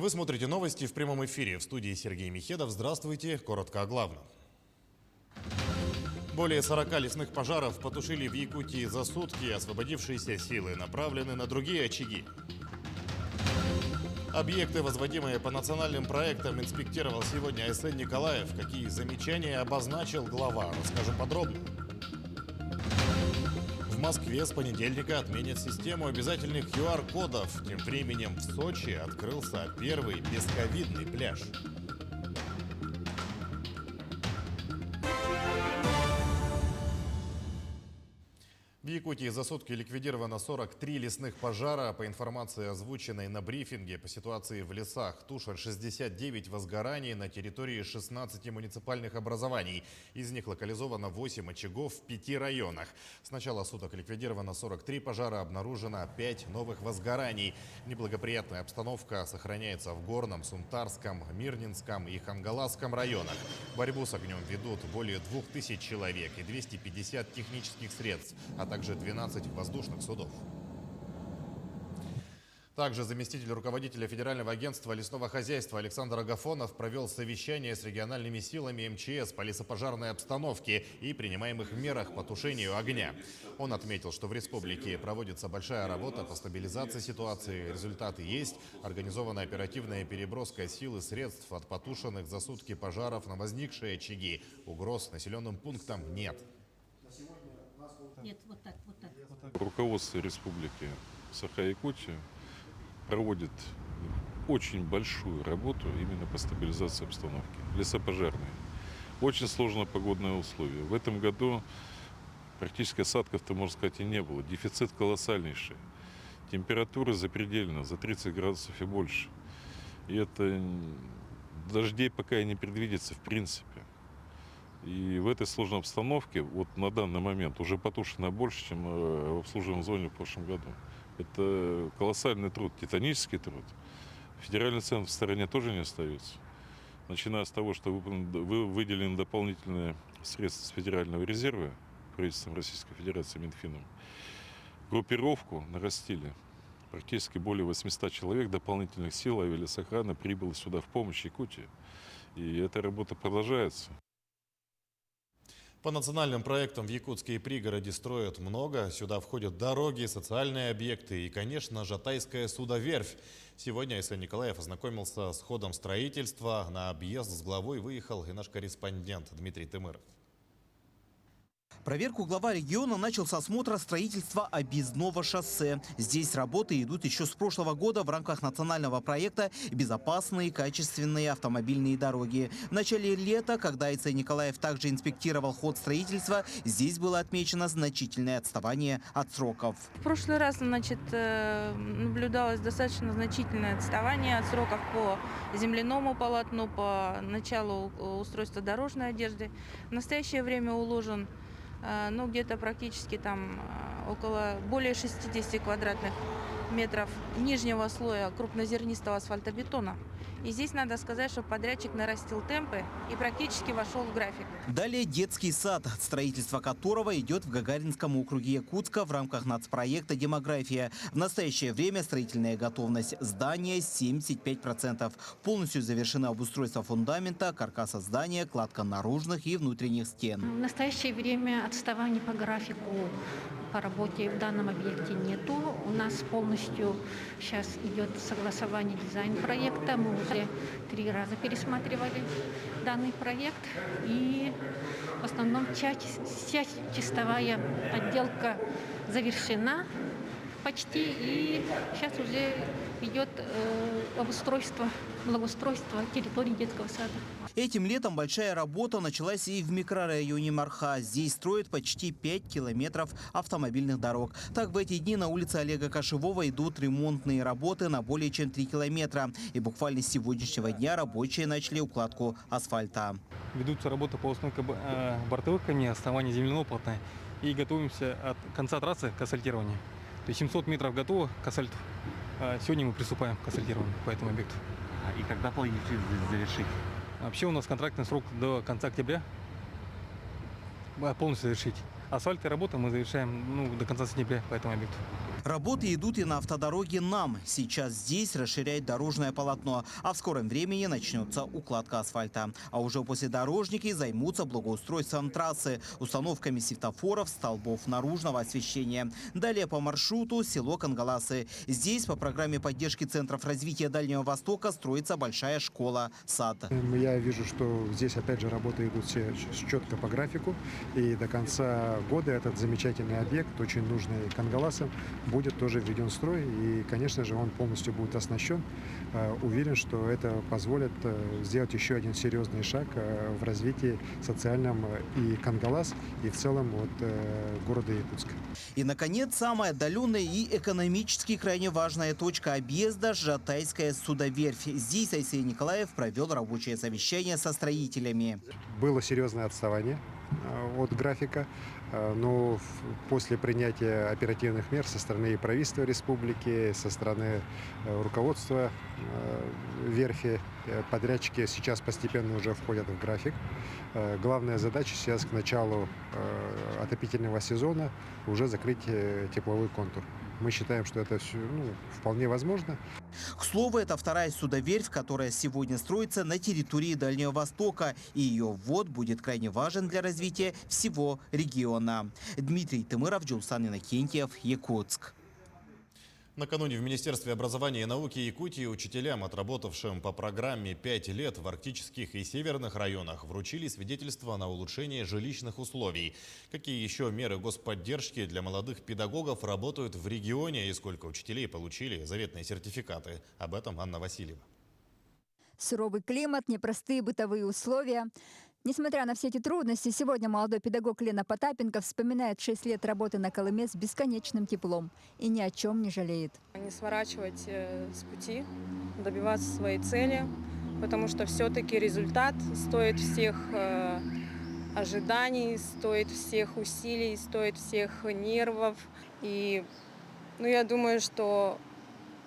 Вы смотрите новости в прямом эфире. В студии Сергей Михедов. Здравствуйте. Коротко о главном. Более 40 лесных пожаров потушили в Якутии за сутки. Освободившиеся силы направлены на другие очаги. Объекты, возводимые по национальным проектам, инспектировал сегодня АСН Николаев. Какие замечания обозначил глава? Расскажем подробно. В Москве с понедельника отменят систему обязательных QR-кодов. Тем временем в Сочи открылся первый бесковидный пляж. В Якутии за сутки ликвидировано 43 лесных пожара. По информации, озвученной на брифинге по ситуации в лесах, тушат 69 возгораний на территории 16 муниципальных образований. Из них локализовано 8 очагов в 5 районах. С начала суток ликвидировано 43 пожара, обнаружено 5 новых возгораний. Неблагоприятная обстановка сохраняется в Горном, Сунтарском, Мирнинском и Хангаласском районах. Борьбу с огнем ведут более 2000 человек и 250 технических средств, а также 12 воздушных судов. Также заместитель руководителя Федерального агентства лесного хозяйства Александр Агафонов провел совещание с региональными силами МЧС по лесопожарной обстановке и принимаемых мерах по тушению огня. Он отметил, что в республике проводится большая работа по стабилизации ситуации. Результаты есть. Организована оперативная переброска сил и средств от потушенных за сутки пожаров на возникшие очаги. Угроз населенным пунктам нет. Нет, вот так. Руководство Республики Саха-Якутия проводит очень большую работу именно по стабилизации обстановки. Лесопожарные. Очень сложные погодные условия. В этом году практически осадков-то, можно сказать, и не было. Дефицит колоссальнейший. Температура запредельна, за 30 градусов и больше. И это дождей пока и не предвидится в принципе. И в этой сложной обстановке, вот на данный момент, уже потушено больше, чем в обслуживаемой зоне в прошлом году. Это колоссальный труд, титанический труд. Федеральный центр в стороне тоже не остается. Начиная с того, что выделены дополнительные средства с федерального резерва правительством Российской Федерации, Минфином, группировку нарастили. Практически более 800 человек дополнительных сил авиалесохраны прибыло сюда в помощь Якутии. И эта работа продолжается. По национальным проектам в якутские пригороди строят много. Сюда входят дороги, социальные объекты и, конечно, Жатайская судоверфь. Сегодня АСН Николаев ознакомился с ходом строительства. На объезд с главой выехал и наш корреспондент Дмитрий Тымыров. Проверку глава региона начал с осмотра строительства объездного шоссе. Здесь работы идут еще с прошлого года в рамках национального проекта «Безопасные качественные автомобильные дороги». В начале лета, когда АСН Николаев также инспектировал ход строительства, здесь было отмечено значительное отставание от сроков. В прошлый раз, наблюдалось достаточно значительное отставание от сроков по земляному полотну, по началу устройства дорожной одежды. В настоящее время уложен где-то практически более 60 квадратных метров нижнего слоя крупнозернистого асфальтобетона. И здесь надо сказать, что подрядчик нарастил темпы и практически вошел в график. Далее детский сад, строительство которого идет в Гагаринском округе Якутска в рамках нацпроекта «Демография». В настоящее время строительная готовность здания 75%. Полностью завершено обустройство фундамента, каркаса здания, кладка наружных и внутренних стен. В настоящее время отставаний по графику по работе в данном объекте нету. У нас полностью сейчас идет согласование дизайн-проекта. Мы уже 3 раза пересматривали данный проект. И в основном вся чистовая отделка завершена почти. И сейчас уже идет благоустройство территории детского сада. Этим летом большая работа началась и в микрорайоне Марха. Здесь строят почти 5 километров автомобильных дорог. Так, в эти дни на улице Олега Кашевого идут ремонтные работы на более чем 3 километра. И буквально с сегодняшнего дня рабочие начали укладку асфальта. Ведутся работы по установке бортовых камней, основания земляного полотна. И готовимся от конца трассы к асфальтированию. То есть 700 метров готово к асфальту. Сегодня мы приступаем к асфальтированию по этому объекту. И когда планируете завершить? Вообще у нас контрактный срок до конца октября полностью завершить. Асфальт и работа мы завершаем до конца сентября по этому объекту. Работы идут и на автодороге НАМ. Сейчас здесь расширяют дорожное полотно, а в скором времени начнется укладка асфальта. А уже после дорожники займутся благоустройством трассы, установками светофоров, столбов наружного освещения. Далее по маршруту село Кангаласы. Здесь по программе поддержки центров развития Дальнего Востока строится большая школа, сад. Я вижу, что здесь опять же работы идут все четко по графику. И до конца года этот замечательный объект, очень нужный Кангаласам, будет тоже введен в строй. И, конечно же, он полностью будет оснащен. Уверен, что это позволит сделать еще один серьезный шаг в развитии социальном и Кангалас, и в целом города Якутска. И, наконец, самая отдаленная и экономически крайне важная точка объезда – Жатайская судоверфь. Здесь Алексей Николаев провел рабочее совещание со строителями. Было серьезное отставание от графика, но после принятия оперативных мер со стороны правительства республики, со стороны руководства верфи, подрядчики сейчас постепенно уже входят в график. Главная задача сейчас к началу отопительного сезона уже закрыть тепловой контур. Мы считаем, что это все, вполне возможно. К слову, это вторая судоверфь, которая сегодня строится на территории Дальнего Востока. И ее ввод будет крайне важен для развития всего региона. Дмитрий Тымыров, Джулсан Иннокентьев, Якутск. Накануне в Министерстве образования и науки Якутии учителям, отработавшим по программе 5 лет в арктических и северных районах, вручили свидетельство на улучшение жилищных условий. Какие еще меры господдержки для молодых педагогов работают в регионе и сколько учителей получили заветные сертификаты? Об этом Анна Васильева. Суровый климат, непростые бытовые условия. Несмотря на все эти трудности, сегодня молодой педагог Лена Потапенко вспоминает 6 лет работы на Колыме с бесконечным теплом и ни о чем не жалеет. Не сворачивать с пути, добиваться своей цели, потому что все-таки результат стоит всех ожиданий, стоит всех усилий, стоит всех нервов. И я думаю, что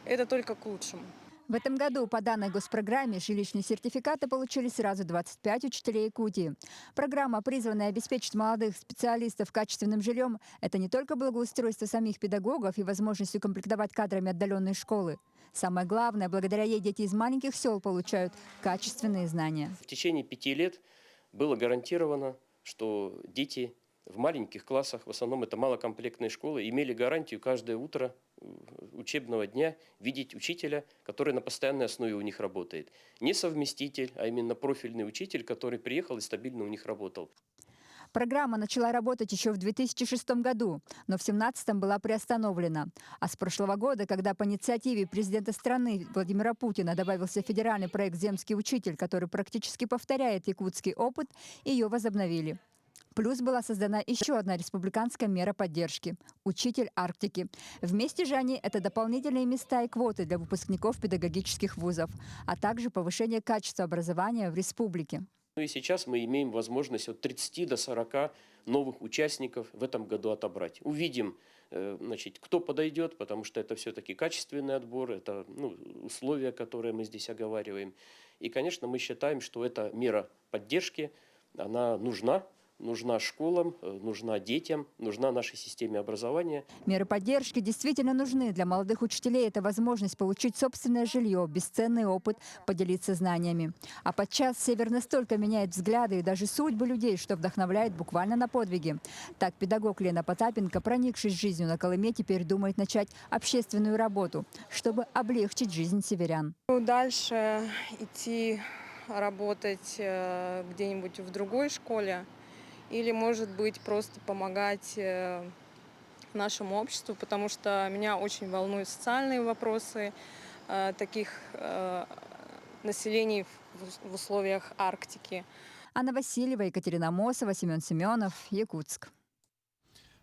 это только к лучшему. В этом году по данной госпрограмме жилищные сертификаты получили сразу 25 учителей Якутии. Программа, призванная обеспечить молодых специалистов качественным жильем, это не только благоустройство самих педагогов и возможность укомплектовать кадрами отдаленные школы. Самое главное, благодаря ей дети из маленьких сел получают качественные знания. В течение 5 лет было гарантировано, что дети в маленьких классах, в основном это малокомплектные школы, имели гарантию каждое утро учебного дня видеть учителя, который на постоянной основе у них работает. Не совместитель, а именно профильный учитель, который приехал и стабильно у них работал. Программа начала работать еще в 2006 году, но в 2017 была приостановлена. А с прошлого года, когда по инициативе президента страны Владимира Путина добавился федеральный проект «Земский учитель», который практически повторяет якутский опыт, ее возобновили. Плюс была создана еще одна республиканская мера поддержки – «Учитель Арктики». Вместе же они – это дополнительные места и квоты для выпускников педагогических вузов, а также повышение качества образования в республике. И сейчас мы имеем возможность от 30 до 40 новых участников в этом году отобрать. Увидим, кто подойдет, потому что это все-таки качественный отбор, это условия, которые мы здесь оговариваем. И, конечно, мы считаем, что эта мера поддержки, она нужна школам, нужна детям, нужна нашей системе образования. Меры поддержки действительно нужны. Для молодых учителей это возможность получить собственное жилье, бесценный опыт, поделиться знаниями. А подчас Север настолько меняет взгляды и даже судьбы людей, что вдохновляет буквально на подвиги. Так педагог Лена Потапенко, проникшись жизнью на Колыме, теперь думает начать общественную работу, чтобы облегчить жизнь северян. Дальше идти работать где-нибудь в другой школе, или, может быть, просто помогать нашему обществу, потому что меня очень волнуют социальные вопросы таких населений в условиях Арктики. Анна Васильева, Екатерина Мосова, Семен Семенов, Якутск.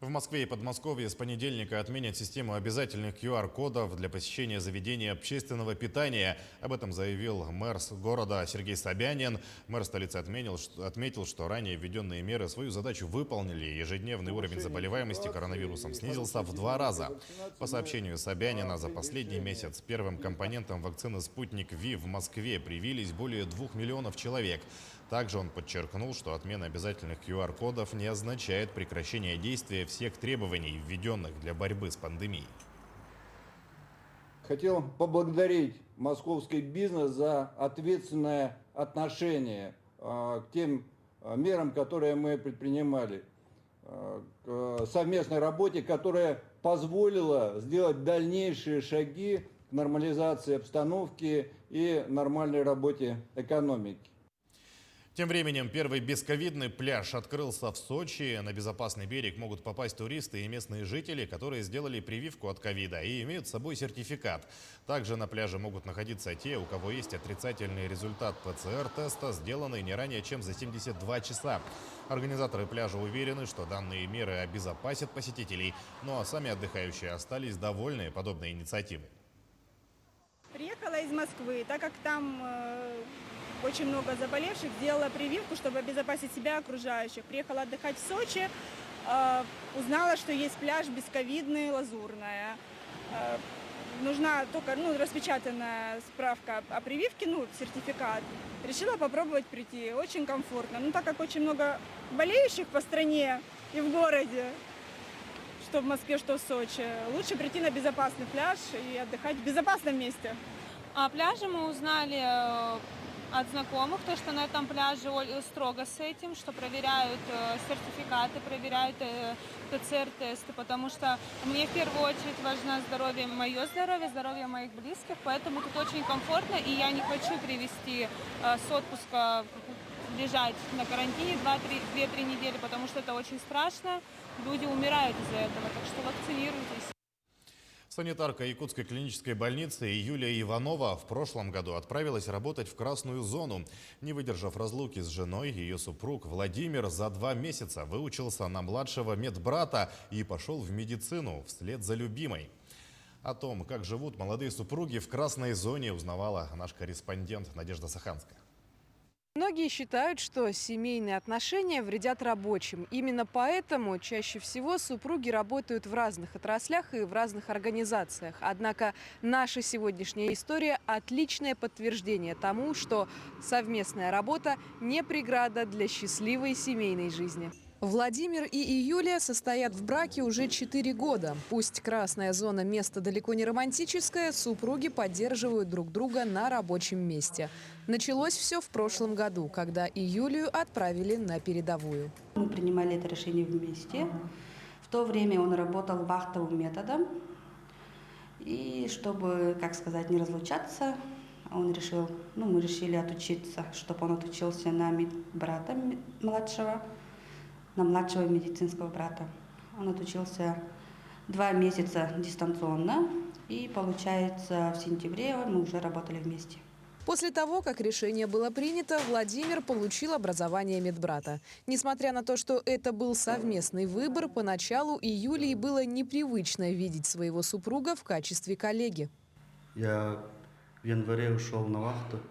В Москве и Подмосковье с понедельника отменят систему обязательных QR-кодов для посещения заведений общественного питания. Об этом заявил мэр города Сергей Собянин. Мэр столицы отметил, что ранее введенные меры свою задачу выполнили. Ежедневный уровень заболеваемости коронавирусом снизился в 2 раза. По сообщению Собянина, за последний месяц первым компонентом вакцины «Спутник Ви» в Москве привились более 2 миллионов человек. Также он подчеркнул, что отмена обязательных QR-кодов не означает прекращение действия всех требований, введенных для борьбы с пандемией. Хотел поблагодарить московский бизнес за ответственное отношение к тем мерам, которые мы предпринимали, к совместной работе, которая позволила сделать дальнейшие шаги к нормализации обстановки и нормальной работе экономики. Тем временем первый бесковидный пляж открылся в Сочи. На безопасный берег могут попасть туристы и местные жители, которые сделали прививку от ковида и имеют с собой сертификат. Также на пляже могут находиться те, у кого есть отрицательный результат ПЦР-теста, сделанный не ранее, чем за 72 часа. Организаторы пляжа уверены, что данные меры обезопасят посетителей, ну а сами отдыхающие остались довольны подобной инициативой. Приехала из Москвы, так как там очень много заболевших, сделала прививку, чтобы обезопасить себя и окружающих. Приехала отдыхать в Сочи, узнала, что есть пляж бесковидный, Лазурная. Нужна только распечатанная справка о прививке, сертификат. Решила попробовать прийти, очень комфортно. Так как очень много болеющих по стране и в городе, что в Москве, что в Сочи, лучше прийти на безопасный пляж и отдыхать в безопасном месте. О пляже мы узнали от знакомых, то, что на этом пляже строго с этим, что проверяют сертификаты, проверяют ПЦР-тесты, потому что мне в первую очередь важно мое здоровье, здоровье моих близких, поэтому тут очень комфортно, и я не хочу привезти с отпуска, лежать на карантине 2-3 недели, потому что это очень страшно, люди умирают из-за этого, так что вакцинируйтесь. Санитарка Якутской клинической больницы Юлия Иванова в прошлом году отправилась работать в красную зону. Не выдержав разлуки с женой, ее супруг Владимир за 2 месяца выучился на младшего медбрата и пошел в медицину вслед за любимой. О том, как живут молодые супруги в красной зоне, узнавала наш корреспондент Надежда Саханская. Многие считают, что семейные отношения вредят рабочим. Именно поэтому чаще всего супруги работают в разных отраслях и в разных организациях. Однако наша сегодняшняя история – отличное подтверждение тому, что совместная работа не преграда для счастливой семейной жизни. Владимир и Юлия состоят в браке уже 4 года. Пусть красная зона – место далеко не романтическое, супруги поддерживают друг друга на рабочем месте. Началось все в прошлом году, когда и Юлию отправили на передовую. Мы принимали это решение вместе. В то время он работал вахтовым методом. И чтобы, не разлучаться, мы решили отучиться, чтобы он отучился на медбрата младшего. На младшего медицинского брата. Он отучился 2 месяца дистанционно, и, получается, в сентябре мы уже работали вместе. После того, как решение было принято, Владимир получил образование медбрата. Несмотря на то, что это был совместный выбор, поначалу и Юлии было непривычно видеть своего супруга в качестве коллеги. Я в январе ушел на вахту,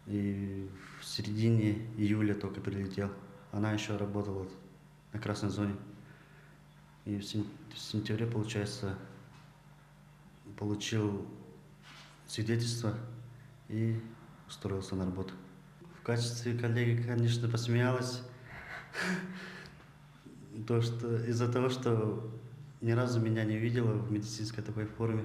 и в середине июля только прилетел. Она еще работала на красной зоне. И в сентябре, получается, получил свидетельство и устроился на работу. В качестве коллеги, конечно, посмеялась. Из-за того, что ни разу меня не видела в медицинской такой форме.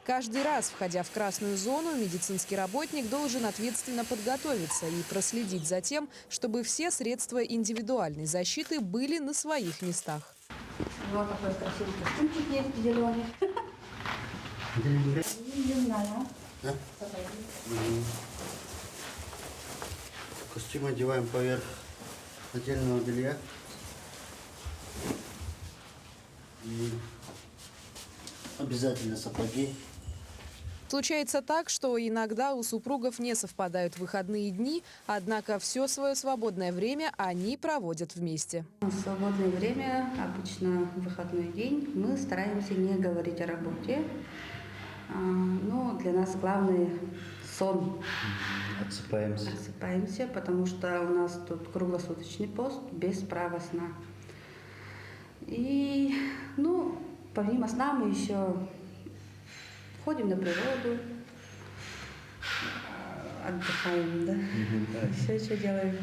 Каждый раз, входя в красную зону, медицинский работник должен ответственно подготовиться и проследить за тем, чтобы все средства индивидуальной защиты были на своих местах. Вот такой красивый костюмчик есть, зеленый. Не знаю. Костюм одеваем поверх нательного белья. И обязательно сапоги. Случается так, что иногда у супругов не совпадают выходные дни, однако все свое свободное время они проводят вместе. В свободное время, обычно в выходной день, мы стараемся не говорить о работе. Но для нас главный сон. Отсыпаемся, потому что у нас тут круглосуточный пост без права сна. И, помимо сна мы еще ходим на природу, отдыхаем, да? Все, что делаем.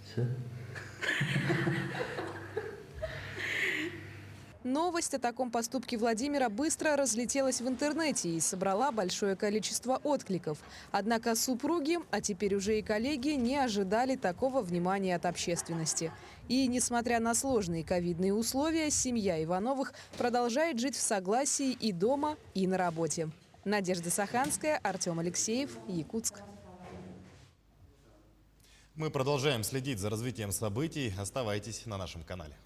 Все? Но Новость о таком поступке Владимира быстро разлетелась в интернете и собрала большое количество откликов. Однако супруги, а теперь уже и коллеги, не ожидали такого внимания от общественности. И, несмотря на сложные ковидные условия, семья Ивановых продолжает жить в согласии и дома, и на работе. Надежда Саханская, Артем Алексеев, Якутск. Мы продолжаем следить за развитием событий. Оставайтесь на нашем канале.